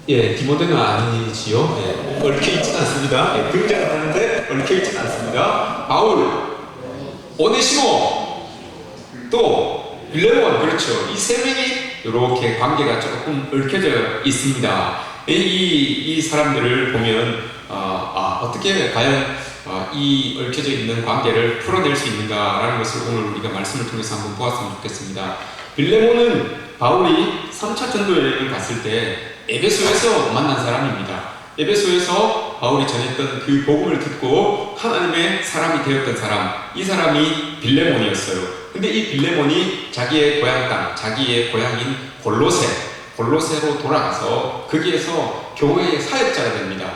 예, 디모데는 아니지요. 예, 얽혀있진 않습니다. 예, 등장은 하는데 얽혀있진 않습니다. 바울, 오네시모, 또 빌레몬, 그렇죠. 이 세 명이 이렇게 관계가 조금 얽혀져 있습니다. 이 사람들을 보면 어떻게 과연 이 얽혀져 있는 관계를 풀어낼 수 있는가라는 것을 오늘 우리가 말씀을 통해서 한번 보았으면 좋겠습니다. 빌레몬은 바울이 3차 전도 여행을 갔을 때 에베소에서 만난 사람입니다. 에베소에서 바울이 전했던 그 복음을 듣고 하나님의 사람이 되었던 사람, 이 사람이 빌레몬이었어요. 근데 이 빌레몬이 자기의 고향 땅, 자기의 고향인 골로새로 돌아가서 거기에서 교회의 사역자가 됩니다.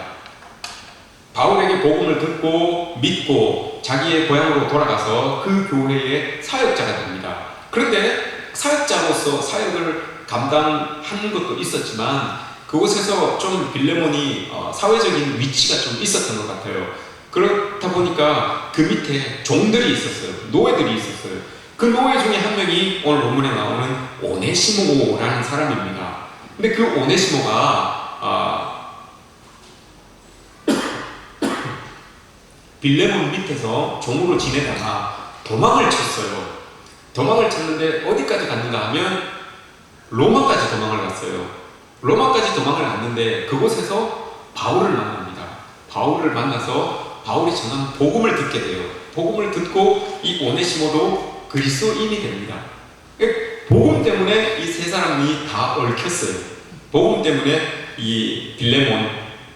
바울에게 복음을 듣고 믿고 자기의 고향으로 돌아가서 그 교회의 사역자가 됩니다. 그런데 사역자로서 사역을 감당하는 것도 있었지만 그곳에서 좀 빌레몬이 사회적인 위치가 좀 있었던 것 같아요. 그렇다 보니까 그 밑에 종들이 있었어요. 노예들이 있었어요. 그 노예 중에 한 명이 오늘 본문에 나오는 오네시모라는 사람입니다. 근데 그 오네시모가 빌레몬 밑에서 종으로 지내다가 도망을 쳤어요. 도망을 쳤는데 어디까지 갔는가 하면 로마까지 도망을 갔어요. 로마까지 도망을 갔는데 그곳에서 바울을 만납니다. 바울을 만나서 바울이 전한 복음을 듣게 돼요. 복음을 듣고 이 오네시모도 그리스도인이 됩니다. 복음 때문에 이 세 사람이 다 얽혔어요. 복음 때문에 이 빌레몬,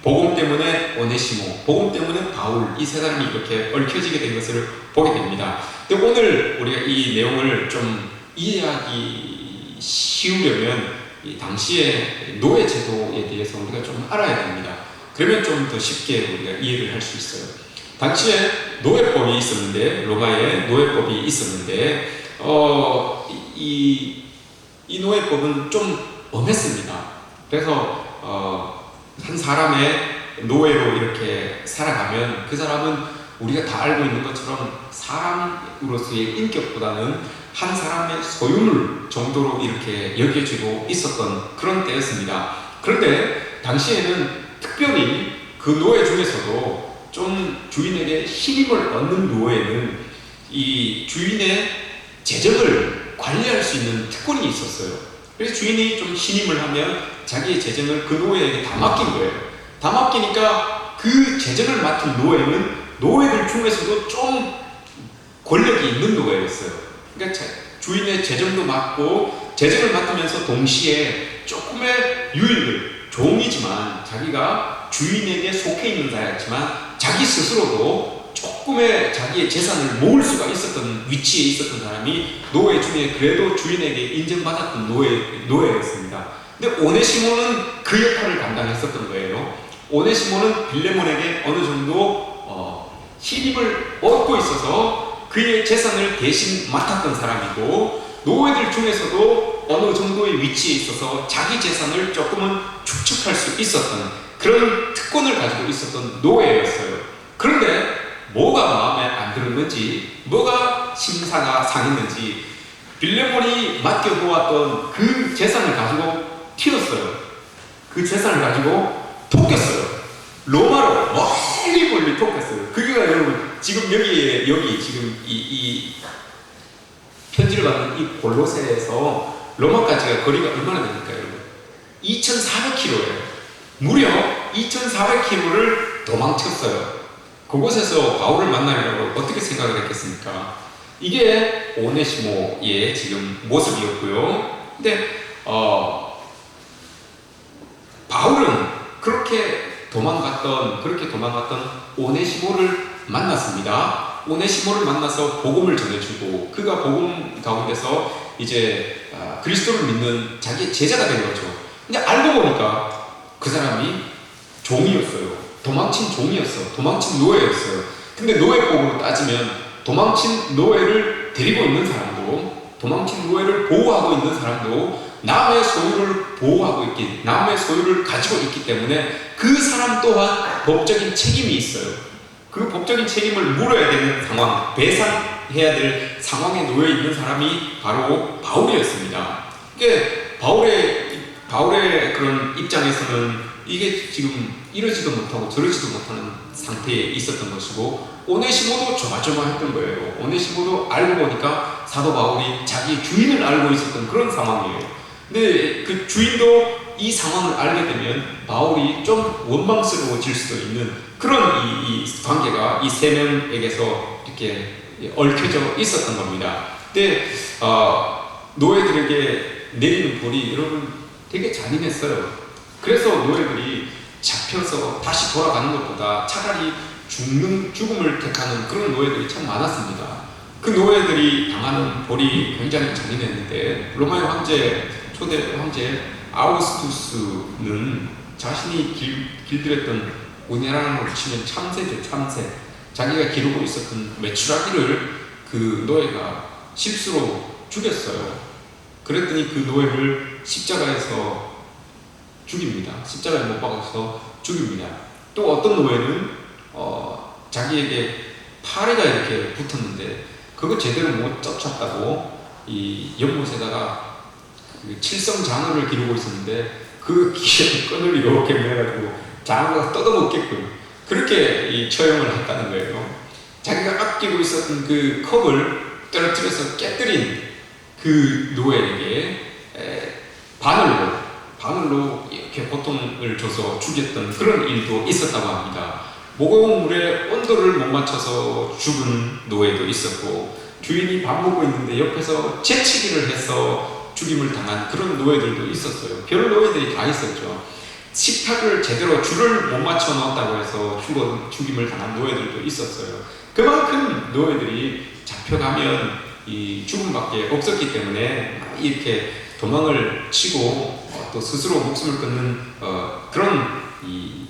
복음 때문에 오네시모, 복음 때문에 바울, 이 세 사람이 이렇게 얽혀지게 된 것을 보게 됩니다. 근데 오늘 우리가 이 내용을 좀 이해하기 쉬우려면 이 당시의 노예 제도에 대해서 우리가 좀 알아야 됩니다. 그러면 좀 더 쉽게 우리가 이해를 할 수 있어요. 당시에 노예법이 있었는데, 로마에 노예법이 있었는데, 이 노예법은 좀 엄했습니다. 그래서 한 사람의 노예로 이렇게 살아가면 그 사람은 우리가 다 알고 있는 것처럼 사람으로서의 인격보다는 한 사람의 소유물 정도로 이렇게 여겨지고 있었던 그런 때였습니다. 그런데 당시에는 특별히 그 노예 중에서도 좀 주인에게 신임을 얻는 노예는 이 주인의 재정을 관리할 수 있는 특권이 있었어요. 그래서 주인이 좀 신임을 하면 자기의 재정을 그 노예에게 다 맡긴 거예요. 다 맡기니까 그 재정을 맡은 노예는 노예들 중에서도 좀 권력이 있는 노예였어요. 그러니까 주인의 재정도 맡고 재정을 맡으면서 동시에 조금의 유익을, 종이지만 자기가 주인에게 속해 있는 자였지만 자기 스스로도 조금의 자기의 재산을 모을 수가 있었던 위치에 있었던 사람이 노예 중에 그래도 주인에게 인정받았던 노예였습니다. 근데 오네시모는 그 역할을 감당했었던 거예요. 오네시모는 빌레몬에게 어느 정도 신임을 얻고 있어서 그의 재산을 대신 맡았던 사람이고, 노예들 중에서도 어느 정도의 위치에 있어서 자기 재산을 조금은 축적할 수 있었던 그런 특권을 가지고 있었던 노예였어요. 그런데 뭐가 마음에 안 들은 건지, 뭐가 심사가 상했는지 빌레몬이 맡겨보았던 그 재산을 가지고 튀었어요. 그 재산을 가지고 토꼈어요. 로마로 멀리 토꼈어요. 그게 여러분 지금 여기 지금 이 편지를 받는 이 골로새에서 로마까지가 거리가 얼마나 됩니까, 여러분? 2,400km예요. 무려 2,400km를 도망쳤어요. 그곳에서 바울을 만나려고 어떻게 생각을 했겠습니까? 이게 오네시모의 지금 모습이었고요. 근데 바울은 그렇게 도망갔던 오네시모를 만났습니다. 오네시모를 만나서 복음을 전해주고 그가 복음 가운데서 이제 그리스도를 믿는 자기의 제자가 된 거죠. 근데 알고 보니까 그 사람이 종이었어요. 도망친 종이었어. 도망친 노예였어요. 근데 노예법으로 따지면 도망친 노예를 데리고 있는 사람도, 도망친 노예를 보호하고 있는 사람도 남의 소유를 보호하고 있기, 남의 소유를 가지고 있기 때문에 그 사람 또한 법적인 책임이 있어요. 그 법적인 책임을 물어야 되는 상황, 배상해야 될 상황에 놓여 있는 사람이 바로 바울이었습니다. 그러니까 바울의 바울의 그런 입장에서는 이게 지금 이러지도 못하고 저러지도 못하는 상태에 있었던 것이고, 오네시모도 조마조마했던 거예요. 오네시모도 알고 보니까 사도 바울이 자기 주인을 알고 있었던 그런 상황이에요. 근데 그 주인도 이 상황을 알게 되면 바울이 좀 원망스러워질 수도 있는 그런 이 관계가 이 세 명에게서 이렇게 얽혀져 있었던 겁니다. 근데 노예들에게 내리는 벌이 여러분 되게 잔인했어요. 그래서 노예들이 잡혀서 다시 돌아가는 것보다 차라리 죽음을 택하는 그런 노예들이 참 많았습니다. 그 노예들이 당하는 벌이 굉장히 잔인했는데, 로마의 황제, 초대 황제 아우구스투스는 자신이 길들였던, 우리나라로 치면 참새죠, 참새. 자기가 기르고 있었던 메추라기를 그 노예가 실수로 죽였어요. 그랬더니 그 노예를 십자가에서 죽입니다. 십자가에 못 박아서 죽입니다. 또 어떤 노예는 자기에게 파리가 이렇게 붙었는데 그거 제대로 못 쫓았다고 이 연못에다가 그 칠성장어를 기르고 있었는데 그 귀에 끈을 이렇게 매가지고 장어가 뜯어먹게끔 그렇게 이 처형을 했다는 거예요. 자기가 아끼고 있었던 그 컵을 떨어뜨려서 깨뜨린 그 노예에게 바늘로 이렇게 고통을 줘서 죽였던 그런 일도 있었다고 합니다. 목욕물에 온도를 못 맞춰서 죽은 노예도 있었고, 주인이 밥 먹고 있는데 옆에서 재치기를 해서 죽임을 당한 그런 노예들도 있었어요. 별 노예들이 다 있었죠. 식탁을 제대로 줄을 못 맞춰 넣었다고 해서 죽임을 당한 노예들도 있었어요. 그만큼 노예들이 잡혀가면 이 죽음밖에 없었기 때문에 이렇게 도망을 치고 또 스스로 목숨을 끊는 그런 이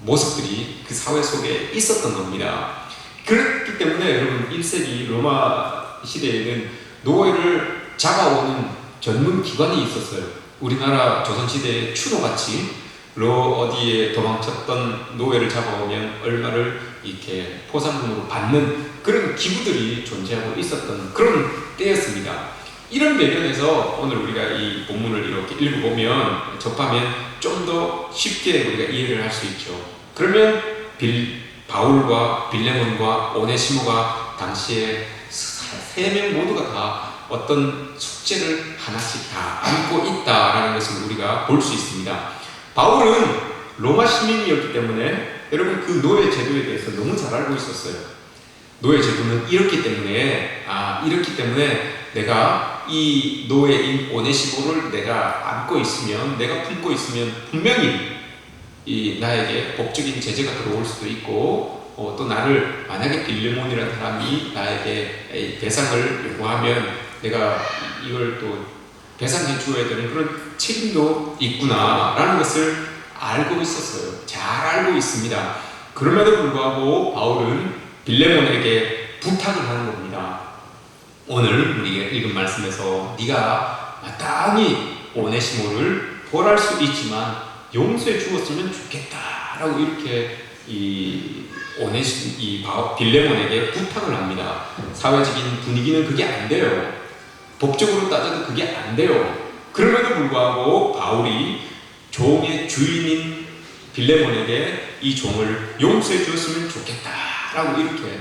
모습들이 그 사회 속에 있었던 겁니다. 그렇기 때문에 여러분 1세기 로마 시대에는 노예를 잡아오는 전문 기관이 있었어요. 우리나라 조선시대의 추노같이 어디에 도망쳤던 노예를 잡아오면 얼마를 이렇게 포상금으로 받는 그런 기구들이 존재하고 있었던 그런 때였습니다. 이런 배경에서 오늘 우리가 이 본문을 이렇게 읽어보면, 접하면 좀 더 쉽게 우리가 이해를 할 수 있죠. 그러면 바울과 빌레몬과 오네시모가 당시에 세 명 모두가 다 어떤 숙제를 하나씩 다 안고 있다라는 것을 우리가 볼 수 있습니다. 바울은 로마 시민이었기 때문에 여러분 그 노예 제도에 대해서 너무 잘 알고 있었어요. 노예 제도는 이렇기 때문에 내가 이 노예인 오네시모를 내가 안고 있으면, 내가 품고 있으면 분명히 이 나에게 법적인 제재가 들어올 수도 있고, 또 나를 만약에 빌레몬이라는 사람이 나에게 배상을 요구하면 내가 이걸 또 배상해 주어야 되는 그런 책임도 있구나 라는 것을 알고 있었어요. 잘 알고 있습니다. 그럼에도 불구하고 바울은 빌레몬에게 부탁을 하는 겁니다. 오늘 우리가 읽은 말씀에서 네가 마땅히 오네시모를 벌할 수 있지만 용서해 주었으면 좋겠다라고 이렇게 빌레몬에게 부탁을 합니다. 사회적인 분위기는 그게 안 돼요. 법적으로 따져도 그게 안 돼요. 그럼에도 불구하고 바울이 종의 주인인 빌레몬에게 이 종을 용서해 주었으면 좋겠다라고 이렇게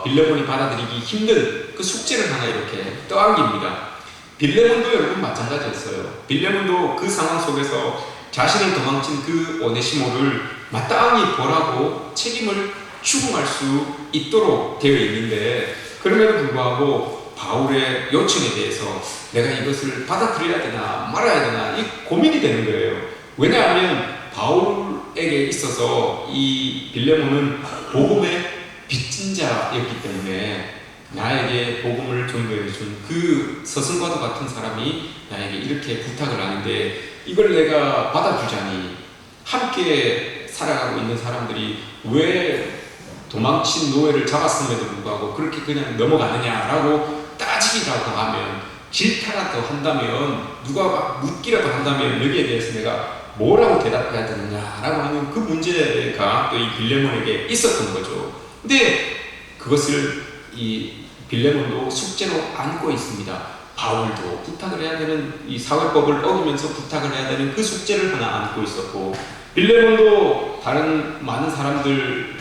빌레몬이 받아들이기 힘든 그 숙제를 하나 이렇게 떠안깁니다. 빌레몬도 여러분 마찬가지였어요. 빌레몬도 그 상황 속에서 자신을 도망친 그 오네시모를 마땅히 벌하고 책임을 추궁할 수 있도록 되어 있는데, 그럼에도 불구하고 바울의 요청에 대해서 내가 이것을 받아들여야 되나 말아야 되나 이 고민이 되는 거예요. 왜냐하면 바울에게 있어서 이 빌레몬은 복음의 빚진 자였기 때문에 나에게 복음을 전도해 준 그 서승과도 같은 사람이 나에게 이렇게 부탁을 하는데 이걸 내가 받아주자니 함께 살아가고 있는 사람들이 왜 도망친 노예를 잡았음에도 불구하고 그렇게 그냥 넘어가느냐라고 따지기라도 하면, 질타라도 한다면, 누가 막 묻기라도 한다면 여기에 대해서 내가 뭐라고 대답해야 되느냐라고 하는 그 문제가 또 이 빌레몬에게 있었던 거죠. 근데 그것을 이 빌레몬도 숙제로 안고 있습니다. 바울도 부탁을 해야 되는 이 사회법을 어기면서 부탁을 해야 되는 그 숙제를 하나 안고 있었고, 빌레몬도 다른 많은 사람들은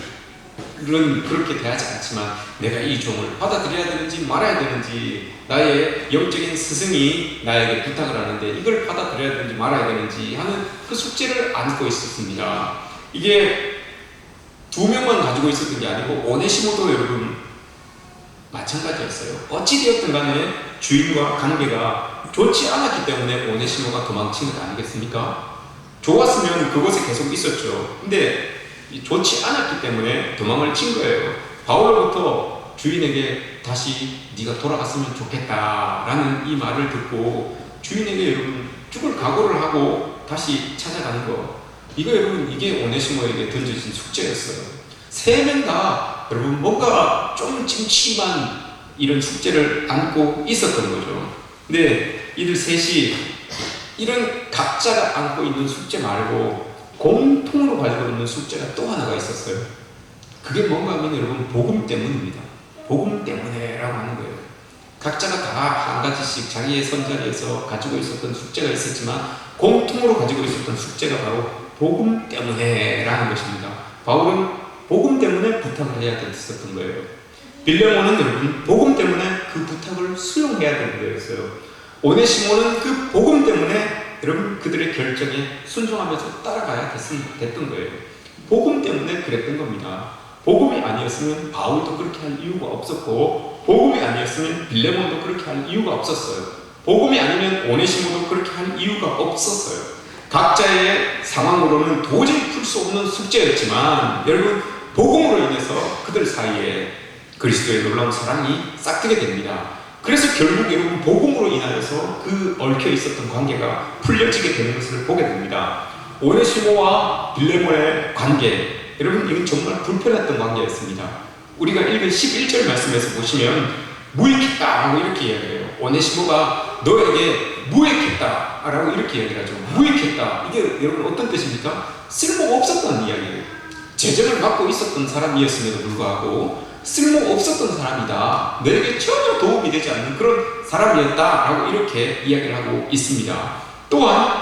그렇게 대하지 않지만 내가 이 종을 받아들여야 되는지 말아야 되는지, 나의 영적인 스승이 나에게 부탁을 하는데 이걸 받아들여야 되는지 말아야 되는지 하는 그 숙제를 안고 있었습니다. 이게 두 명만 가지고 있었던 게 아니고 오네시모도 여러분 마찬가지였어요. 어찌되었든 간에 주인과 관계가 좋지 않았기 때문에 오네시모가 도망친 것 아니겠습니까? 좋았으면 그곳에 계속 있었죠. 근데 좋지 않았기 때문에 도망을 친 거예요. 바울로부터 주인에게 다시 네가 돌아갔으면 좋겠다라는 이 말을 듣고 주인에게 여러분 죽을 각오를 하고 다시 찾아가는 거, 이거 여러분 이게 오네시모에게 던져진 숙제였어요. 세 명 다 여러분 뭔가 좀 찜찜한 이런 숙제를 안고 있었던 거죠. 근데 이들 셋이 이런 각자가 안고 있는 숙제 말고 공통으로 가지고 있는 숙제가 또 하나가 있었어요. 그게 뭔가 하면 여러분 복음 때문입니다. 복음 때문에라고 하는 거예요. 각자가 다 한 가지씩 자기의 선자리에서 가지고 있었던 숙제가 있었지만 공통으로 가지고 있었던 숙제가 바로 복음 때문에라는 것입니다. 바울은 복음 때문에 부탁을 해야 됐었던 거예요. 빌레몬은 여러분 복음 때문에 그 부탁을 수용해야 되는 거였어요. 오네시모는 그 복음 때문에 여러분 그들의 결정에 순종하면서 따라가야 됐던 거예요. 복음 때문에 그랬던 겁니다. 복음이 아니었으면 바울도 그렇게 할 이유가 없었고, 복음이 아니었으면 빌레몬도 그렇게 할 이유가 없었어요. 복음이 아니면 오네시모도 그렇게 할 이유가 없었어요. 각자의 상황으로는 도저히 풀 수 없는 숙제였지만 여러분 복음으로 인해서 그들 사이에 그리스도의 놀라운 사랑이 싹트게 됩니다. 그래서 결국 여러분 복음으로 인하여서 그 얽혀 있었던 관계가 풀려지게 되는 것을 보게 됩니다. 오네시모와 빌레몬의 관계, 여러분 이건 정말 불편했던 관계였습니다. 우리가 읽은 11절 말씀에서 보시면 무익했다라고 이렇게 이야기해요. 오네시모가 너에게 무익했다라고 이렇게 이야기를 하죠. 무익했다, 이게 여러분 어떤 뜻입니까? 쓸모가 없었다는 이야기예요. 재정을 받고 있었던 사람이었음에도 불구하고 쓸모 없었던 사람이다, 너에게 전혀 도움이 되지 않는 그런 사람이었다라고 이렇게 이야기를 하고 있습니다. 또한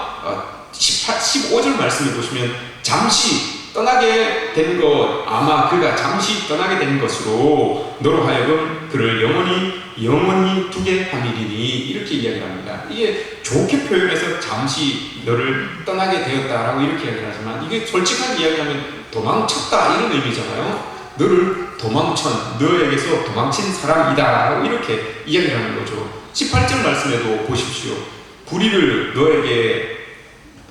15절 말씀을 보시면 잠시 떠나게 된 것, 아마 그가 잠시 떠나게 된 것으로 너로 하여금 그를 영원히 두게 함이리니, 이렇게 이야기를 합니다. 이게 좋게 표현해서 잠시 너를 떠나게 되었다라고 이렇게 이야기를 하지만 이게 솔직하게 이야기하면 도망쳤다 이런 의미잖아요. 너를 너에게서 도망친 사람이다 라고 이렇게 이야기를 하는 거죠. 18절 말씀에도 보십시오.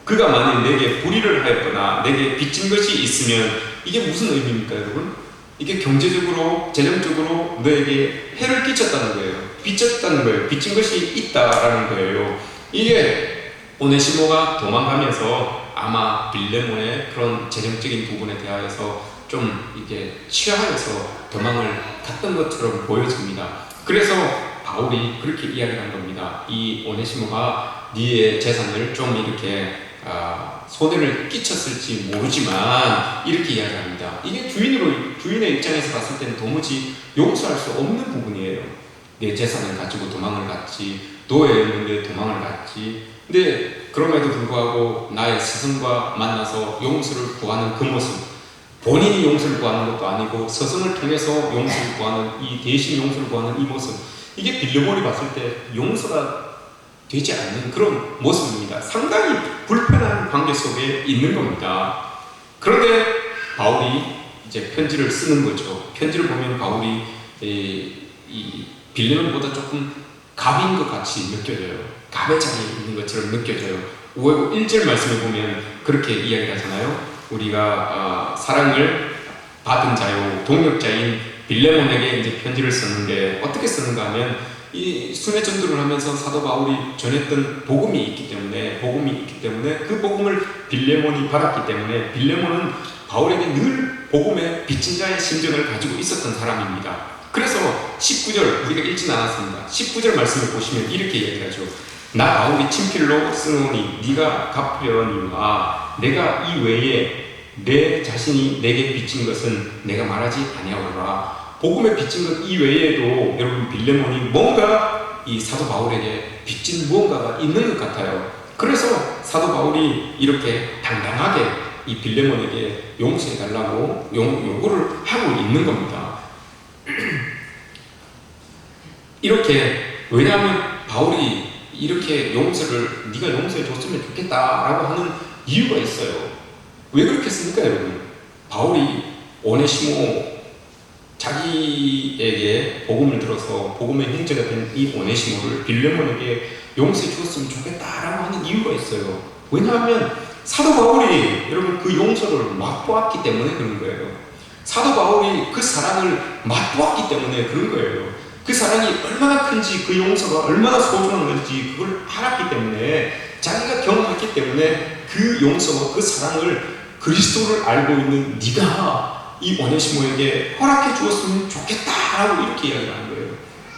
그가 만일 내게 불의를 하였거나 내게 빚진 것이 있으면, 이게 무슨 의미입니까 여러분? 이게 경제적으로 재정적으로 너에게 해를 끼쳤다는 거예요. 빚졌다는 거예요. 빚진 것이 있다라는 거예요. 이게 오네시모가 도망가면서 아마 빌레몬의 그런 재정적인 부분에 대하여서 좀 이게 취하여서 도망을 갔던 것처럼 보여집니다. 그래서 바울이 그렇게 이야기를 한 겁니다. 이 오네시모가 네의 재산을 좀 이렇게 손해를 끼쳤을지 모르지만 이렇게 이야기합니다. 이게 주인의 입장에서 봤을 때는 도무지 용서할 수 없는 부분이에요. 내 재산을 가지고 도망을 갔지, 노예였는데 도망을 갔지. 근데 그럼에도 불구하고 나의 스승과 만나서 용서를 구하는 그 모습, 본인이 용서를 구하는 것도 아니고 스승을 통해서 용서를 구하는, 이 대신 용서를 구하는 이 모습, 이게 빌레몬이 봤을 때 용서가 되지 않는 그런 모습입니다. 상당히 불편한 관계 속에 있는 겁니다. 그런데 바울이 이제 편지를 쓰는 거죠. 편지를 보면 바울이 이 빌레몬보다 조금 갑인 것 같이 느껴져요. 갑의 자리에 있는 것처럼 느껴져요. 1절 말씀을 보면 그렇게 이야기하잖아요. 우리가 사랑을 받은 자요 동역자인 빌레몬에게 이제 편지를 썼는데 어떻게 쓰는가 하면, 이 순회 전도를 하면서 사도 바울이 전했던 복음이 있기 때문에 그 복음을 빌레몬이 받았기 때문에 빌레몬은 바울에게 늘 복음의 빚진 자의 심정을 가지고 있었던 사람입니다. 그래서 19절 우리가 읽진 않았습니다. 19절 말씀을 보시면 이렇게 얘기하죠. 나 바울이 친필로 쓰노니 네가 갚으려니와 내가 이 외에 내 자신이 내게 빚진 것은 내가 말하지 아니하오라. 복음에 빚진 것 이외에도 여러분 빌레몬이 뭔가 이 사도 바울에게 빚진 무언가가 있는 것 같아요. 그래서 사도 바울이 이렇게 당당하게 이 빌레몬에게 용서해달라고 요구를 하고 있는 겁니다. 이렇게, 왜냐하면 바울이 이렇게 용서를 네가 용서해 줬으면 좋겠다라고 하는 이유가 있어요. 왜 그렇겠습니까, 여러분? 바울이 오네시모, 자기에게 복음을 들어서 복음의 형제가 된 이 오네시모를 빌레몬에게 용서해 주었으면 좋겠다라고 하는 이유가 있어요. 왜냐하면 사도 바울이 여러분 그 용서를 맛보았기 때문에 그런 거예요. 사도 바울이 그 사랑을 맛보았기 때문에 그런 거예요. 그 사랑이 얼마나 큰지, 그 용서가 얼마나 소중한 건지 그걸 알았기 때문에, 자기가 경험했기 때문에 그 용서와 그 사랑을, 그리스도를 알고 있는 네가 이 오네시모에게 허락해 주었으면 좋겠다라고 이렇게 이야기를 하는 거예요.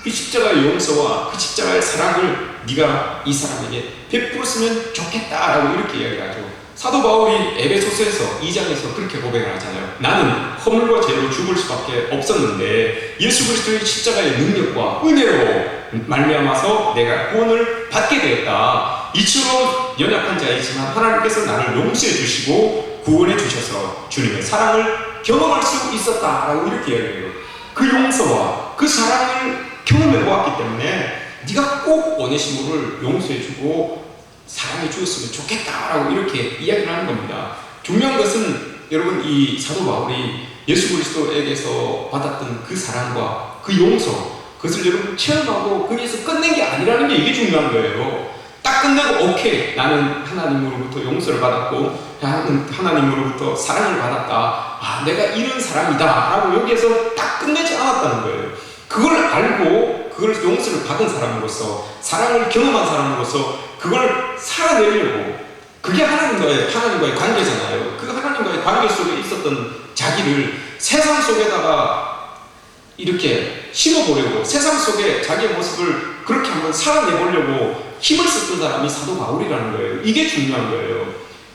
그 십자가의 용서와 그 십자가의 사랑을 네가 이 사람에게 베풀었으면 좋겠다라고 이렇게 이야기를 하죠. 사도 바울이 에베소서에서 2장에서 그렇게 고백을 하잖아요. 나는 허물과 죄로 죽을 수밖에 없었는데 예수 그리스도의 십자가의 능력과 은혜로 말미암아서 내가 구원을 받게 되었다. 이처럼 연약한 자이지만 하나님께서 나를 용서해 주시고 구원해 주셔서 주님의 사랑을 경험할 수 있었다라고 이렇게 이야기해요. 그 용서와 그 사랑을 경험해 보았기 때문에 네가 꼭 오네시모를 용서해 주고 사랑해 주었으면 좋겠다라고 이렇게 이야기를 하는 겁니다. 중요한 것은 여러분, 이 사도 바울이 예수 그리스도에게서 받았던 그 사랑과 그 용서, 그것을 여러분 체험하고 거기에서 끝낸 게 아니라는 게 이게 중요한 거예요. 딱 끝내고 오케이, 나는 하나님으로부터 용서를 받았고 하나님으로부터 사랑을 받았다, 아 내가 이런 사람이다 라고 여기에서 딱 끝내지 않았다는 거예요. 그걸 알고 그걸 용서를 받은 사람으로서, 사랑을 경험한 사람으로서 그걸 살아내려고, 그게 하나님과의 관계잖아요. 그 하나님과의 관계 속에 있었던 자기를 세상 속에다가 이렇게 심어보려고, 세상 속에 자기의 모습을 그렇게 한번 살아내보려고 힘을 썼던 사람이 사도 바울이라는 거예요. 이게 중요한 거예요.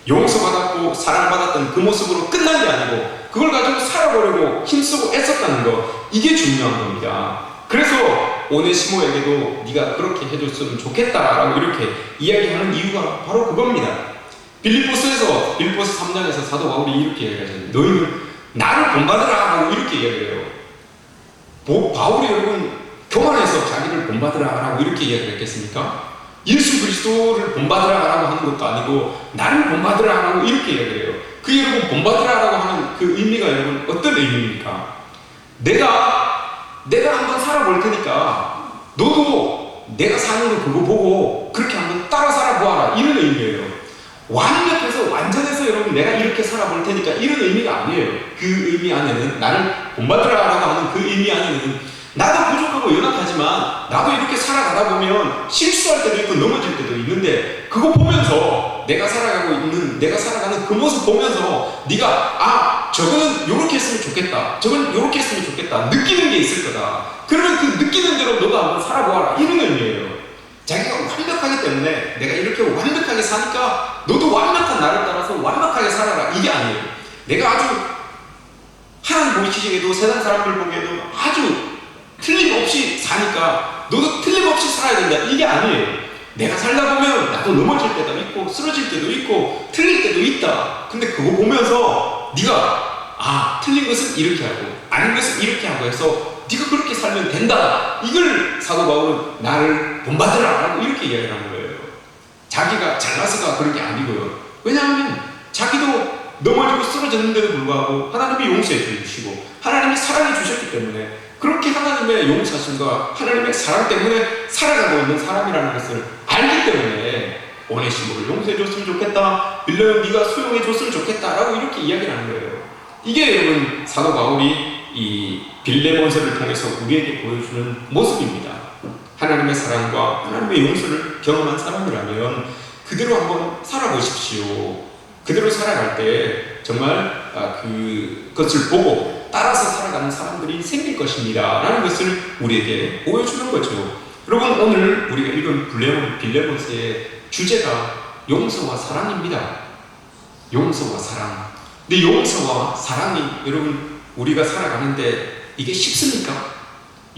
용서받았고 사랑받았던 그 모습으로 끝난 게 아니고 그걸 가지고 살아보려고 힘쓰고 애썼다는 거, 이게 중요한 겁니다. 그래서 오네시모에게도 네가 그렇게 해줬으면 좋겠다라고 이렇게 이야기하는 이유가 바로 그겁니다. 빌립보서 3장에서 사도 바울이 이렇게 이야기하잖아요. 너희는 나를 본받으라라고 이렇게 이야기해요. 바울이 여러분 교만해서 자기를 본받으라라고 이렇게 이야기를 했겠습니까? 예수 그리스도를 본받으라라고 하는 것도 아니고 나를 본받으라라고 이렇게 이야기해요. 그 여러분 본받으라라고 하는 그 의미가 여러분 어떤 의미입니까? 내가 한번 살아볼 테니까 너도 내가 사는 거 그거 보고 그렇게 한번 따라 살아보아라, 이런 의미예요. 완벽해서 완전해서 여러분 내가 이렇게 살아볼 테니까 이런 의미가 아니에요. 그 의미 안에는, 나를 본받으라라고 하는 그 의미 안에는 나도 부족하고 연약하지만 나도 이렇게 살아가다 보면 실수할 때도 있고 넘어질 때도 있는데, 그거 보면서 내가 살아가는 그 모습 보면서 네가 저거는 요렇게 했으면 좋겠다, 저건 요렇게 했으면 좋겠다 느끼는 게 있을 거다. 그러면 그 느끼는 대로 너도 한번 살아보아라, 이런 의미예요. 자기가 완벽하기 때문에 내가 이렇게 완벽하게 사니까 너도 완벽한 나를 따라서 완벽하게 살아라, 이게 아니에요. 내가 아주 하나님 보시기에도 세상 사람들 보기에도 아주 틀림없이 사니까 너도 틀림없이 살아야 된다, 이게 아니에요. 내가 살다 보면 나도 넘어질 때도 있고 쓰러질 때도 있고 틀릴 때도 있다. 근데 그거 보면서 네가 틀린 것은 이렇게 하고 아닌 것은 이렇게 하고 해서 네가 그렇게 살면 된다, 이걸 사도 바울은 나를 본받으라 라고 이렇게 이야기를 하는 거예요. 자기가 잘나서가 그런 게 아니고요. 왜냐하면 자기도 넘어지고 쓰러졌는데도 불구하고 하나님이 용서해 주시고 하나님이 사랑해 주셨기 때문에, 그렇게 하나님의 용서하심과 하나님의 사랑 때문에 살아가고 있는 사람이라는 것을 알기 때문에 오네시모를 용서해 줬으면 좋겠다, 빌레몬 네가 수용해 줬으면 좋겠다 라고 이렇게 이야기를 하는 거예요. 이게 여러분 사도 바울이 이 빌레몬서를 통해서 우리에게 보여주는 모습입니다. 하나님의 사랑과 하나님의 용서를 경험한 사람이라면 그대로 한번 살아보십시오. 그대로 살아갈 때 정말 그것을 보고 따라서 살아가는 사람들이 생길 것입니다 라는 것을 우리에게 보여주는 거죠. 여러분, 오늘 우리가 읽은 빌레몬서의 주제가 용서와 사랑입니다. 용서와 사랑. 근데 용서와 사랑이 여러분 우리가 살아가는데 이게 쉽습니까?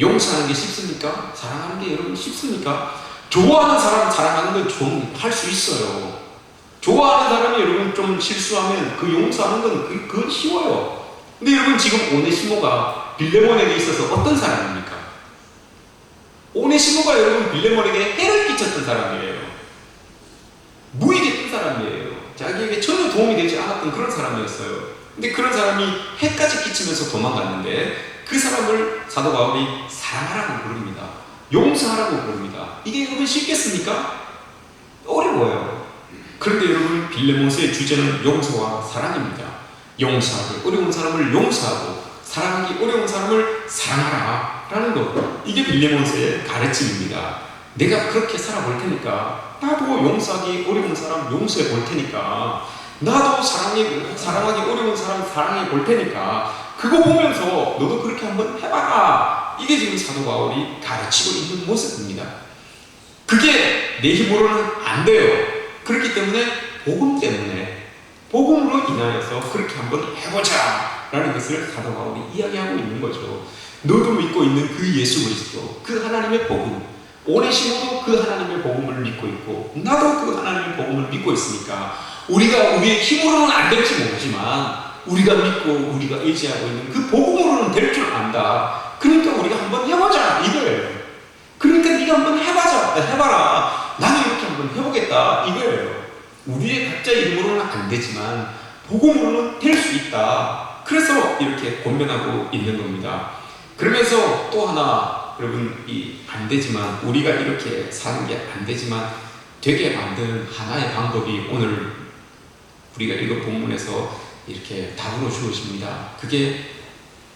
용서하는 게 쉽습니까? 사랑하는 게 여러분 쉽습니까? 좋아하는 사람 사랑하는 건 좀 할 수 있어요. 좋아하는 사람이 여러분 좀 실수하면 그 용서하는 건 그건 쉬워요. 근데 여러분 지금 오네시모가 빌레몬에게 있어서 어떤 사람입니까? 오네시모가 여러분 빌레몬에게 해를 끼쳤던 사람이에요. 무익했던 사람이에요. 자기에게 전혀 도움이 되지 않았던 그런 사람이었어요. 근데 그런 사람이 해까지 끼치면서 도망갔는데 그 사람을 사도 바울이 사랑하라고 부릅니다. 용서하라고 부릅니다. 이게 여러분 쉽겠습니까? 어려워요. 그런데 여러분 빌레몬서의 주제는 용서와 사랑입니다. 용서하기 어려운 사람을 용서하고 사랑하기 어려운 사람을 사랑하라 라는 것, 이게 빌레몬서의 가르침입니다. 내가 그렇게 살아볼 테니까 나도 용서하기 어려운 사람 용서해 볼 테니까, 나도 사랑하기 어려운 사람 사랑해 볼 테니까 그거 보면서 너도 그렇게 한번 해봐라. 이게 지금 사도 바울이 가르치고 있는 모습입니다. 그게 내 힘으로는 안 돼요. 그렇기 때문에 복음 때문에, 복음으로 인하여서 그렇게 한번 해보자 라는 것을 사도 바울이 이야기하고 있는 거죠. 너도 믿고 있는 그 예수 그리스도, 그 하나님의 복음, 오네시모도 그 하나님의 복음을 믿고 있고 나도 그 하나님의 복음을 믿고 있으니까 우리가 우리의 힘으로는 안 될지 모르지만 우리가 믿고 우리가 의지하고 있는 그 복음으로는 될 줄 안다. 그러니까 우리가 한번 해보자 이거예요. 그러니까 네가 한번 해봐라. 나는 이렇게 한번 해보겠다 이거예요. 우리의 각자의 힘으로는 안 되지만 복음으로는 될 수 있다. 그래서 이렇게 권면하고 있는 겁니다. 그러면서 또 하나, 여러분, 안 되지만, 우리가 이렇게 사는 게 안 되지만 되게 만드는 하나의 방법이 오늘 우리가 읽은 본문에서 이렇게 답으로 주어집니다. 그게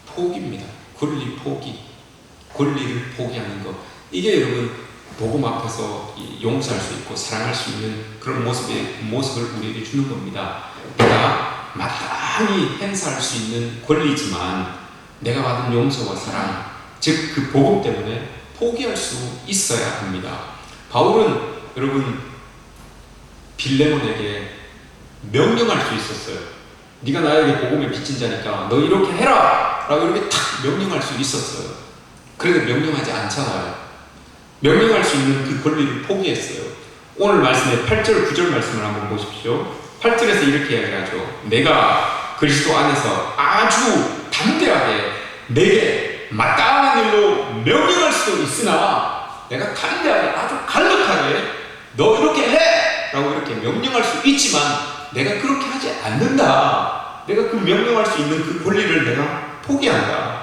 포기입니다. 권리 포기. 권리를 포기하는 것. 이게 여러분 복음 앞에서 용서할 수 있고 사랑할 수 있는 그런 모습을 우리에게 주는 겁니다. 내가 마땅히 행사할 수 있는 권리지만 내가 받은 용서와 사랑, 즉 그 복음 때문에 포기할 수 있어야 합니다. 바울은 여러분 빌레몬에게 명령할 수 있었어요. 네가 나에게 복음을 비친 자니까 너 이렇게 해라 라고 이렇게 탁 명령할 수 있었어요. 그래도 명령하지 않잖아요. 명령할 수 있는 그 권리를 포기했어요. 오늘 말씀의 8절 9절 말씀을 한번 보십시오. 8절에서 이렇게 이야기하죠. 내가 그리스도 안에서 아주 담대하게 내게 마땅한 일로 명령할 수도 있으나 내가 담대하게 아주 간략하게 너 이렇게 해! 라고 이렇게 명령할 수 있지만 내가 그렇게 하지 않는다. 내가 그 명령할 수 있는 그 권리를 내가 포기한다.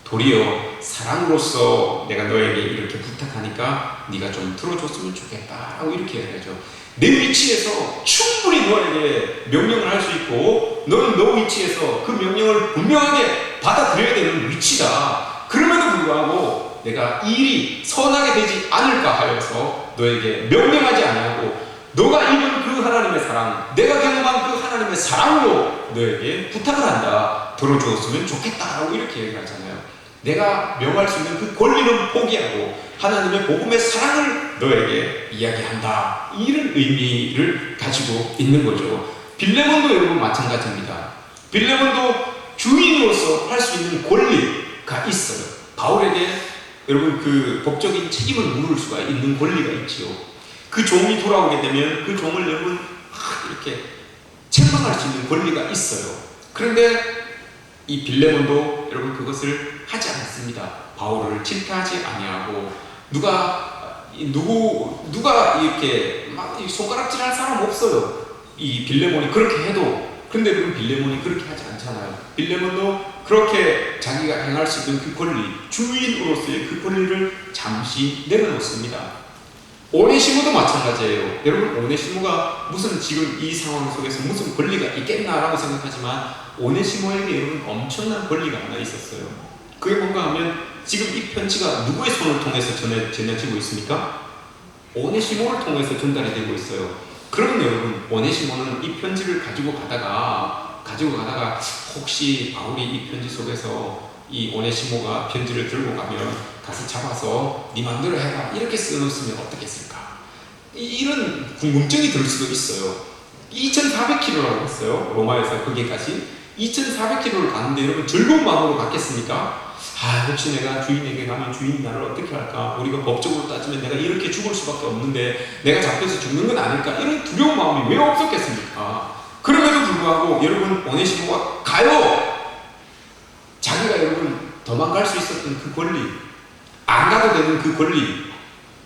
도리어 사랑으로서 내가 너에게 이렇게 부탁하니까 네가 좀 들어줬으면 좋겠다 라고 이렇게 얘기하죠. 내 위치에서 충분히 너에게 명령을 할 수 있고 너는 너 위치에서 그 명령을 분명하게 받아들여야 되는 위치다. 그럼에도 불구하고 내가 이 일이 선하게 되지 않을까 하여서 너에게 명령하지 아니하고 너가 입은 그 하나님의 사랑, 내가 경험한 그 하나님의 사랑으로 너에게 부탁을 한다. 들어주었으면 좋겠다라고 이렇게 얘기하잖아요. 내가 명할 수 있는 그 권리는 포기하고 하나님의 복음의 사랑을 너에게 이야기한다. 이런 의미를 가지고 있는 거죠. 빌레몬도 여러분 마찬가지입니다. 빌레몬도 주인으로서 할 수 있는 권리가 있어요. 바울에게 여러분 그 법적인 책임을 물을 수가 있는 권리가 있지요. 그 종이 돌아오게 되면 그 종을 여러분 이렇게 책망할 수 있는 권리가 있어요. 그런데 이 빌레몬도 여러분 그것을 하지 않습니다. 바울을 질타하지 아니하고 누가 이렇게 막 손가락질할 사람 없어요. 이 빌레몬이 그렇게 해도. 그런데 여러분 빌레몬이 그렇게 하지 않잖아요. 빌레몬도 그렇게 자기가 행할 수 있는 그 권리, 주인으로서의 그 권리를 잠시 내려놓습니다. 오네시모도 마찬가지예요. 여러분 오네시모가 무슨 지금 이 상황 속에서 무슨 권리가 있겠나라고 생각하지만 오네시모에게 여러분 엄청난 권리가 하나 있었어요. 그게 뭔가 하면 지금 이 편지가 누구의 손을 통해서 전해지고 있습니까? 오네시모를 통해서 전달이 되고 있어요. 그러면 여러분 오네시모는 이 편지를 가지고 가다가 혹시 바울이 이 편지 속에서 이 오네시모가 편지를 들고 가면 가서 잡아서 네 맘대로 해라 이렇게 써놓으면 어떻겠을까? 이런 궁금증이 들 수도 있어요. 2400km라고 했어요. 로마에서 거기까지 2400km를 갔는데 여러분 즐거운 마음으로 갔겠습니까? 혹시 내가 주인에게 가면 주인이 나를 어떻게 할까? 우리가 법적으로 따지면 내가 이렇게 죽을 수밖에 없는데 내가 잡혀서 죽는 건 아닐까? 이런 두려운 마음이 왜 없었겠습니까? 그럼에도 불구하고 여러분 오네시모가 가요! 자기가 여러분 도망갈 수 있었던 그 권리, 안 가도 되는 그 권리,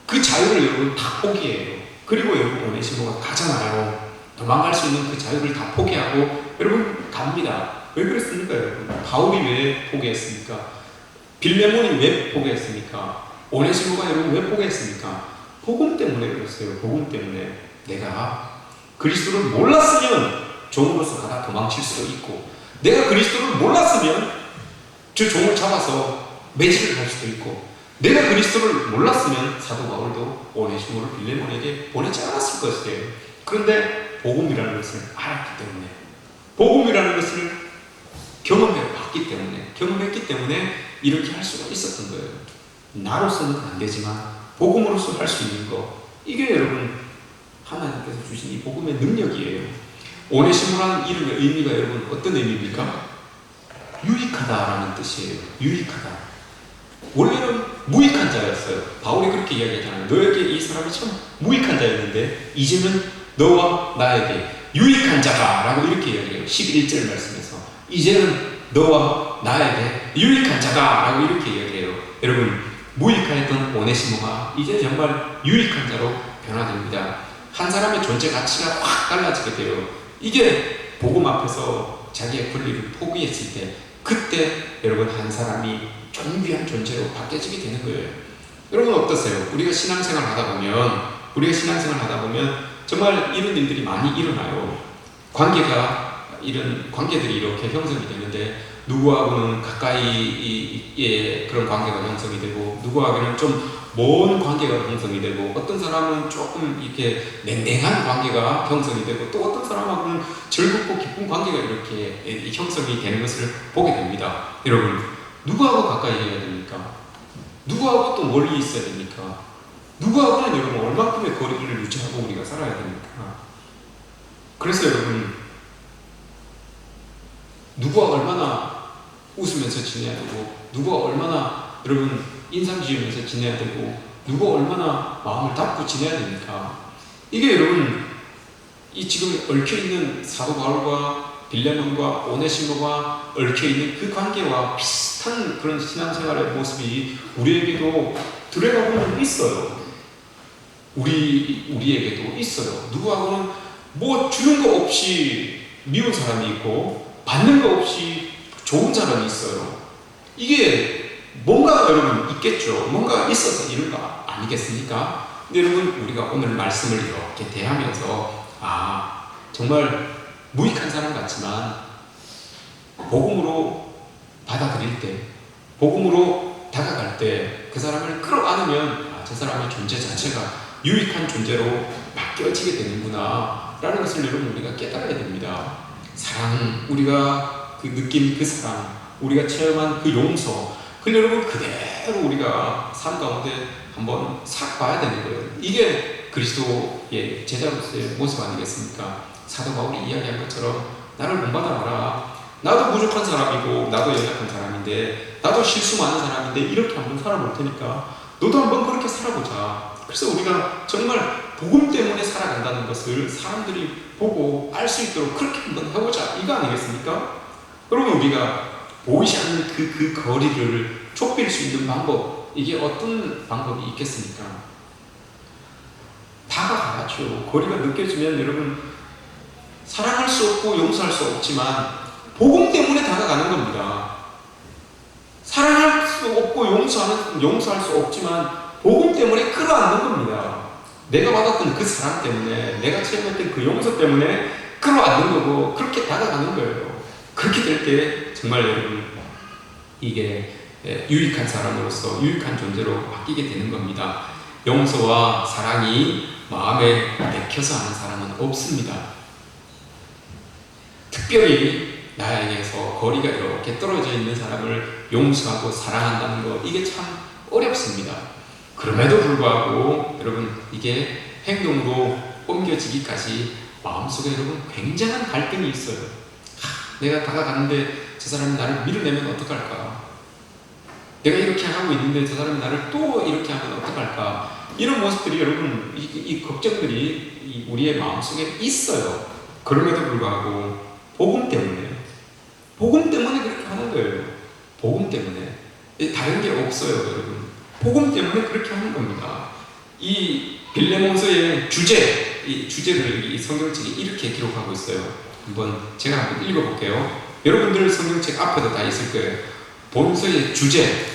그 자유를 여러분 다 포기해요. 그리고 여러분 오네시모가 가잖아요. 도망갈 수 있는 그 자유를 다 포기하고 여러분 갑니다. 왜 그랬습니까 여러분? 바울이 왜 포기했습니까? 빌레몬이 왜 포기했습니까? 오네시모가 여러분 왜 포기했습니까? 복음 때문에 그랬어요. 복음 때문에. 내가 그리스도를 몰랐으면 종으로서 가다 도망칠 수도 있고, 내가 그리스도를 몰랐으면 저 종을 잡아서 매질을 할 수도 있고, 내가 그리스도를 몰랐으면 사도 바울도 오네시모를 빌레몬에게 보내지 않았을 것이에요. 그런데 복음이라는 것을 알았기 때문에, 복음이라는 것을 경험했기 때문에 이렇게 할 수가 있었던 거예요. 나로서는 안 되지만 복음으로서 할 수 있는 거, 이게 여러분 하나님께서 주신 이 복음의 능력이에요. 오네시모라는 이름의 의미가 여러분 어떤 의미입니까? 유익하다라는 뜻이에요. 유익하다. 원래는 무익한 자였어요. 바울이 그렇게 이야기하잖아요. 너에게 이 사람이 참 무익한 자였는데 이제는 너와 나에게 유익한 자다라고 이렇게 이야기해요. 11절 말씀에서 이제는 너와 나에게 유익한 자다라고 이렇게 이야기해요. 여러분 무익하였던 오네시모가 이제 정말 유익한 자로 변화됩니다. 한 사람의 존재 가치가 확 달라지게 돼요. 이게 복음 앞에서 자기의 권리를 포기했을 때, 그때 여러분 한 사람이 존귀한 존재로 바뀌어지게 되는 거예요. 여러분 어떠세요? 우리가 신앙생활 하다 보면 정말 이런 일들이 많이 일어나요. 이런 관계들이 이렇게 형성이 되는데, 누구하고는 가까이의 그런 관계가 형성이 되고, 누구하고는 좀 먼 관계가 형성이 되고, 어떤 사람은 조금 이렇게 냉랭한 관계가 형성이 되고, 또 어떤 사람하고는 즐겁고 기쁜 관계가 이렇게 형성이 되는 것을 보게 됩니다. 여러분, 누구하고 가까이 해야 됩니까? 누구하고 또 멀리 있어야 됩니까? 누구하고는 여러분 얼마큼의 거리를 유지하고 우리가 살아야 됩니까? 그래서 여러분, 누구와 얼마나 웃으면서 지내야 되고, 누구와 얼마나 여러분 인상 지으면서 지내야 되고, 누구와 얼마나 마음을 닫고 지내야 됩니까? 이게 여러분 이 지금 얽혀있는 사도 바울과 빌레몬과 오네시모가 얽혀있는 그 관계와 비슷한 그런 신앙생활의 모습이 우리에게도 들여다보면 있어요. 우리에게도 있어요. 누구하고는 뭐 주는 거 없이 미운 사람이 있고, 받는 거 없이 좋은 사람이 있어요. 이게 뭔가 여러분 있겠죠. 뭔가 있어서 이런 거 아니겠습니까? 근데 여러분 우리가 오늘 말씀을 이렇게 대하면서 정말 무익한 사람 같지만 복음으로 받아들일 때, 복음으로 다가갈 때 그 사람을 끌어안으면 저 사람의 존재 자체가 유익한 존재로 바뀌어지게 되는구나 라는 것을 여러분 우리가 깨달아야 됩니다. 사랑, 우리가 느낀 그 사랑, 우리가 체험한 그 용서, 그걸 여러분 그대로 우리가 삶 가운데 한번 싹 봐야 되는 거예요. 이게 그리스도의 제자로서의 모습 아니겠습니까? 사도 바울이 이야기한 것처럼 나를 본받아봐라. 나도 부족한 사람이고, 나도 연약한 사람인데, 나도 실수 많은 사람인데 이렇게 한번 살아볼 테니까 너도 한번 그렇게 살아보자. 그래서 우리가 정말 복음 때문에 살아간다는 것을 사람들이 보고 알 수 있도록 그렇게 한번 해보자, 이거 아니겠습니까? 여러분 우리가 보이지 않는 그 거리를 좁힐 수 있는 방법, 이게 어떤 방법이 있겠습니까? 다가가야죠. 거리가 느껴지면 여러분 사랑할 수 없고 용서할 수 없지만 복음 때문에 다가가는 겁니다. 사랑할 수 없고 용서할 수 없지만 복음 때문에 끌어안는 겁니다. 내가 받았던 그 사랑 때문에, 내가 체험했던 그 용서 때문에 끌어안는 거고, 그렇게 다가가는 거예요. 그렇게 될 때 정말 여러분 이게 유익한 사람으로서 유익한 존재로 바뀌게 되는 겁니다. 용서와 사랑이 마음에 맥혀서 하는 사람은 없습니다. 특별히 나에게서 거리가 이렇게 떨어져 있는 사람을 용서하고 사랑한다는 거, 이게 참 어렵습니다. 그럼에도 불구하고 여러분 이게 행동으로 옮겨지기까지 마음속에 여러분 굉장한 갈등이 있어요. 내가 다가가는데 저 사람이 나를 밀어내면 어떡할까? 내가 이렇게 하고 있는데 저 사람이 나를 또 이렇게 하면 어떡할까? 이런 모습들이 여러분, 이 걱정들이 우리의 마음속에 있어요. 그럼에도 불구하고 복음 때문에 그렇게 하는 거예요. 복음 때문에. 다른 게 없어요, 여러분. 복음 때문에 그렇게 하는 겁니다. 이 빌레몬서의 이 주제를 이 성경책이 이렇게 기록하고 있어요. 제가 한번 읽어볼게요. 여러분들 성경책 앞에도 다 있을 거예요. 본서의 주제,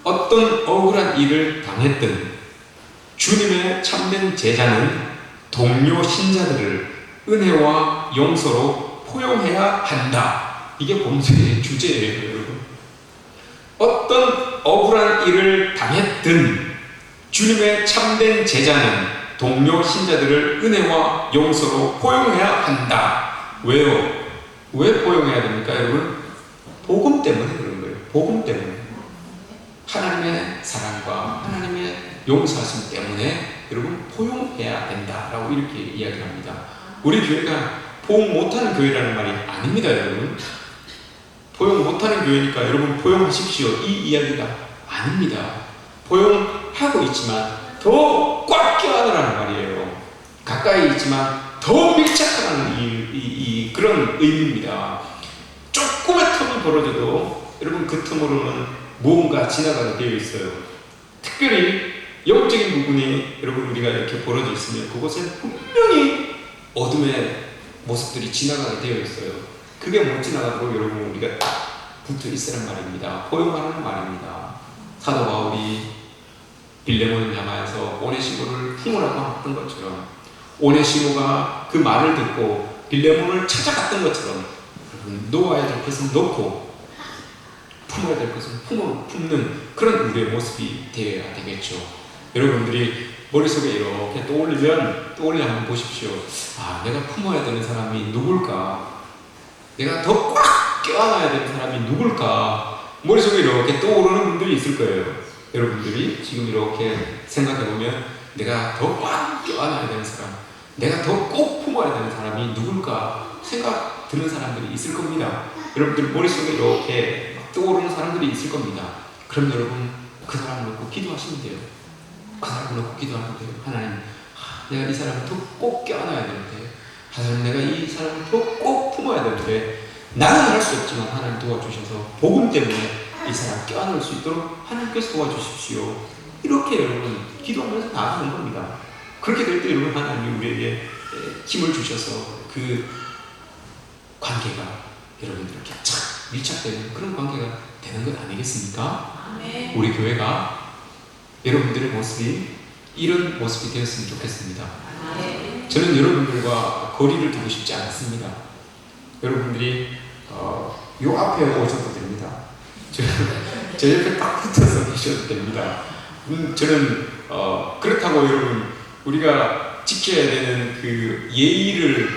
어떤 억울한 일을 당했든 주님의 참된 제자는 동료 신자들을 은혜와 용서로 포용해야 한다. 이게 본서의 주제예요, 여러분. 어떤 억울한 일을 당했든 주님의 참된 제자는 동료 신자들을 은혜와 용서로 포용해야 한다. 왜요? 왜 포용해야 됩니까, 여러분? 복음 때문에 그런 거예요. 복음 때문에. 하나님의 사랑과 하나님의 용서하심 때문에 여러분 포용해야 된다라고 이렇게 이야기를 합니다. 우리 교회가 포용 못하는 교회라는 말이 아닙니다, 여러분. 포용 못하는 교회니까 여러분 포용하십시오, 이 이야기가 아닙니다. 포용하고 있지만 더 꽉 껴안으라는 말이에요. 가까이 있지만 더 밀착하라는 그런 의미입니다. 조금의 틈이 벌어져도 여러분 그 틈으로는 무언가 지나가게 되어 있어요. 특별히 영적인 부분이 여러분 우리가 이렇게 벌어져 있으면 그곳에 분명히 어둠의 모습들이 지나가게 되어 있어요. 그게 못 지나가도록 여러분 우리가 딱 붙어 있으란 말입니다. 포용하라는 말입니다. 사도 바울이 빌레몬을 향하여서 오네시모를 품으라고 했던 것처럼, 오네시모가 그 말을 듣고 빌레몬을 찾아갔던 것처럼 여러분 놓아야 될 것은 놓고 품어야 될 것은 품는 그런 우리의 모습이 되어야 되겠죠. 여러분들이 머릿속에 이렇게 떠올려 한번 보십시오. 내가 품어야 되는 사람이 누굴까? 내가 더 꽉 껴안아야 되는 사람이 누굴까? 머릿속에 이렇게 떠오르는 분들이 있을 거예요. 여러분들이 지금 이렇게 생각해보면 내가 더 꽉 껴안아야 되는 사람, 내가 더 꼭 품어야 되는 사람이 누굴까 생각 드는 사람들이 있을 겁니다. 여러분들 머릿속에 이렇게 떠오르는 사람들이 있을 겁니다. 그럼 여러분 그 사람을 놓고 기도하시면 돼요. 그 사람을 놓고 기도하면 돼요. 하나님, 내가 이 사람을 더 꼭 껴안아야 되는데, 하나님 내가 이 사람을 더 꼭 품어야 되는데 나는 할 수 없지만 하나님 도와주셔서 복음 때문에 이 사람 껴안을 수 있도록 하나님께서 도와주십시오. 이렇게 여러분 기도하면서 나아가는 겁니다. 그렇게 될 때 여러분 하나님이 우리에게 힘을 주셔서 그 관계가 여러분들께 착 밀착되는 그런 관계가 되는 것 아니겠습니까? 네. 우리 교회가 여러분들의 모습이 이런 모습이 되었으면 좋겠습니다. 네. 저는 여러분들과 거리를 두고 싶지 않습니다. 여러분들이 요 앞에 오셔도 됩니다. 제 옆에 딱 붙어서 계셔도 됩니다. 저는 그렇다고 여러분 우리가 지켜야 되는 그 예의를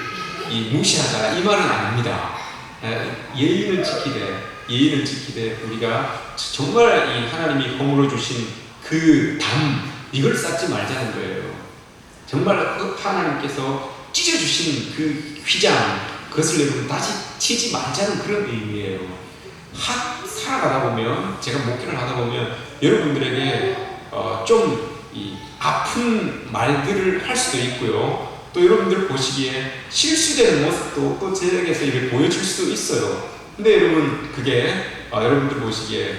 무시하자 이 말은 아닙니다. 예의는 지키되 우리가 정말 이 하나님이 허물어 주신 그 담 이걸 쌓지 말자는 거예요. 정말 하나님께서 찢어주신 그 휘장 그것을 여러분 다시 치지 말자는 그런 의미예요. 살아가다 보면, 제가 목회를 하다 보면 여러분들에게 좀 아픈 말들을 할 수도 있고요. 또 여러분들 보시기에 실수되는 모습도 또 제에게서 이렇게 보여줄 수도 있어요. 근데 여러분 그게 여러분들 보시기에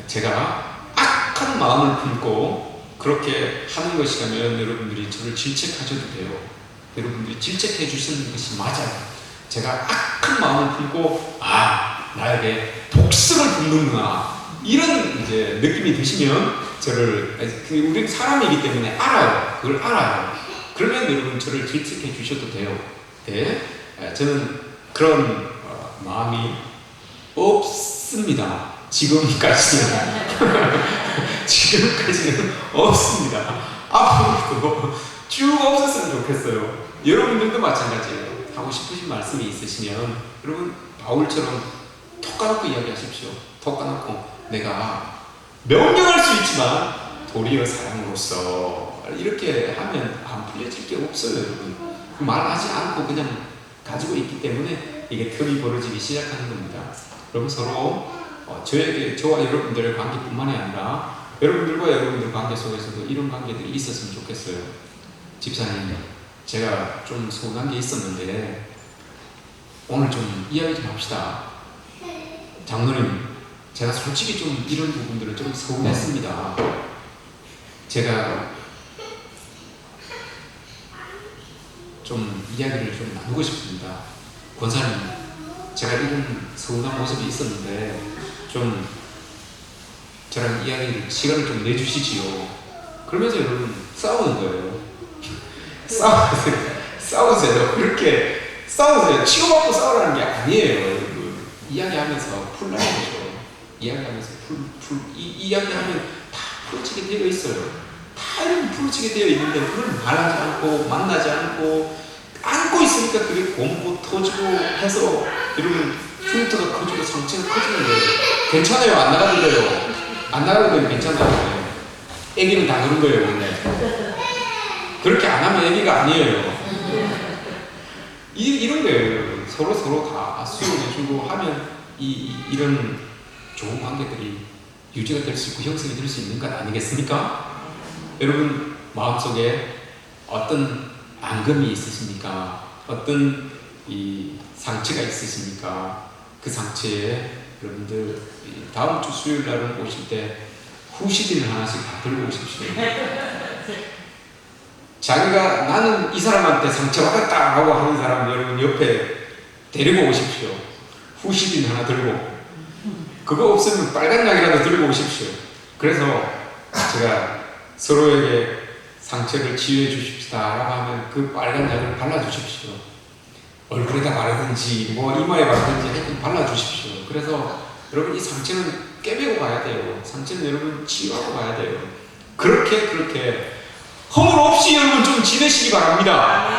제가 악한 마음을 품고 그렇게 하는 것이라면 여러분들이 저를 질책하셔도 돼요. 여러분들이 질책해 주시는 것이 맞아요. 제가 악한 마음을 품고 나에게 독성을 붓는구나 이런 이제 느낌이 드시면 저를 우리는 사람이기 때문에 그걸 알아요. 그러면 여러분 저를 질책해 주셔도 돼요. 네, 저는 그런 마음이 없습니다. 지금까지는 없습니다. 앞으로도 쭉 없었으면 좋겠어요. 여러분들도 마찬가지예요. 하고 싶으신 말씀이 있으시면 여러분 바울처럼 톡 까놓고 이야기하십시오. 톡 까놓고 내가 명령할 수 있지만 도리어 사랑으로서 이렇게 하면 안 풀려질 게 없어요. 여러분 말하지 않고 그냥 가지고 있기 때문에 이게 틈이 벌어지기 시작하는 겁니다. 그럼 서로 저와 여러분들의 관계뿐만이 아니라 여러분들과 여러분들 관계 속에서도 이런 관계들이 있었으면 좋겠어요. 집사님, 제가 좀 서운한 게 있었는데 오늘 좀 이야기 좀 합시다. 장로님, 제가 솔직히 좀 이런 부분들을 좀 서운했습니다. 제가 좀 이야기를 좀 나누고 싶습니다. 권사님, 제가 이런 서운한 모습이 있었는데 좀 저랑 이야기를 시간을 좀 내주시지요. 그러면서 여러분 싸우는 거예요. 싸우세요. 그렇게 싸우세요. 치고받고 싸우라는 게 아니에요, 여러분. 이야기하면서 풀라는 거죠. 이야기하면서 이야기하면 다 풀어지게 되어 있어요. 다 이렇게 풀어지게 되어 있는데 그걸 말하지 않고 만나지 않고 안고 있으니까 그게 곰고 터지고 해서 여러분 흉터가 커지고 상처가 커지는 거예요. 괜찮아요. 안 나가는 거예요. 안 나가는 거예요. 괜찮아요. 애기는 다 그런 거예요, 원래. 그렇게 안 하면 애기가 아니에요. 이런 거예요, 여러분. 서로 다 수용해주고 하면 이런 좋은 관계들이 유지가 될 수 있고 형성이 될 수 있는 것 아니겠습니까? 여러분 마음속에 어떤 앙금이 있으십니까? 어떤 이 상처가 있으십니까? 그 상처에 여러분들 다음 주 수요일 날 오실 때 후시딘을 하나씩 다 들고 오십시오. 자기가 나는 이 사람한테 상처받았다 라고 하는 사람 여러분 옆에 데리고 오십시오. 후시딘 하나 들고. 그거 없으면 빨간 약이라도 들고 오십시오. 그래서 제가 서로에게 상처를 치유해 주십시다 라고 하면 그 빨간 약을 발라주십시오. 얼굴에다 바르든지 뭐 이마에 바르든지 하여튼 발라주십시오. 그래서 여러분 이 상처는 꿰매고 가야 돼요. 상처는 여러분 치유하고 가야 돼요. 그렇게 허물 없이 여러분 좀 지내시기 바랍니다.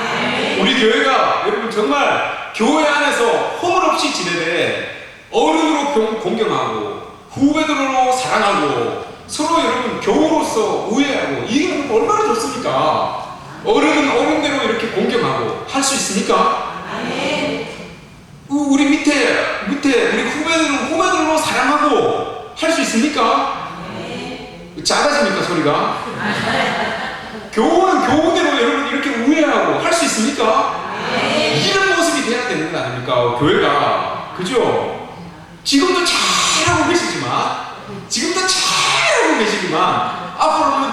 우리 교회가 여러분 정말 교회 안에서 허물 없이 지내되 어른으로 공경하고 후배들로 사랑하고 서로 여러분 교우로서 우애하고 이게 얼마나 좋습니까? 어른은 어른대로 이렇게 공경하고 할 수 있습니까? 우리 밑에 우리 후배들은 후배들로 사랑하고 할 수 있습니까? 작아집니까 소리가? 교우는 교우대로 여러분 이렇게 우애하고 할 수 있습니까? 이런 모습이 돼야 되는 거 아닙니까? 교회가. 그죠? 지금도 잘하고 계시지만 앞으로는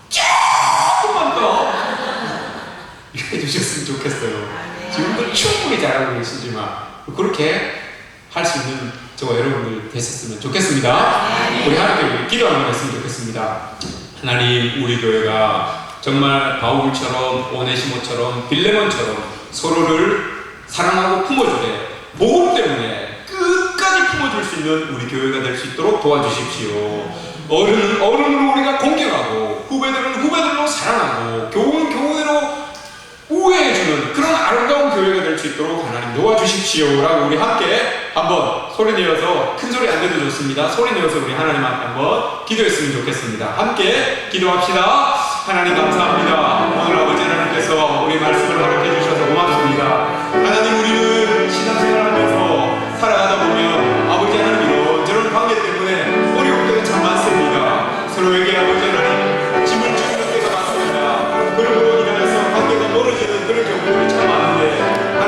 조금만 더 이렇게 해주셨으면 좋겠어요. 지금도 충분히 잘하고 계시지만 그렇게 할 수 있는 저와 여러분들 되셨으면 좋겠습니다. 우리 하나님께 기도하는 했으면 좋겠습니다. 하나님, 우리 교회가 정말 바울처럼 오네시모처럼 빌레몬처럼 서로를 사랑하고 품어주되 복음 때문에 끝까지 품어줄 수 있는 우리 교회가 될 수 있도록 도와주십시오. 어른은 어른으로 우리가 공경하고 후배들은 후배들로 사랑하고 교우는 교우대로 우애해주는 그런 아름다운 교회가 될 수 있도록 하나님 도와주십시오 라고 우리 함께 한번 소리내어서, 큰 소리 안 내도 좋습니다. 소리내어서 우리 하나님 앞에 한번 기도했으면 좋겠습니다. 함께 기도합시다. 하나님 감사합니다. 오늘 아버지 하나님께서 우리 말씀을 허락해 주셔서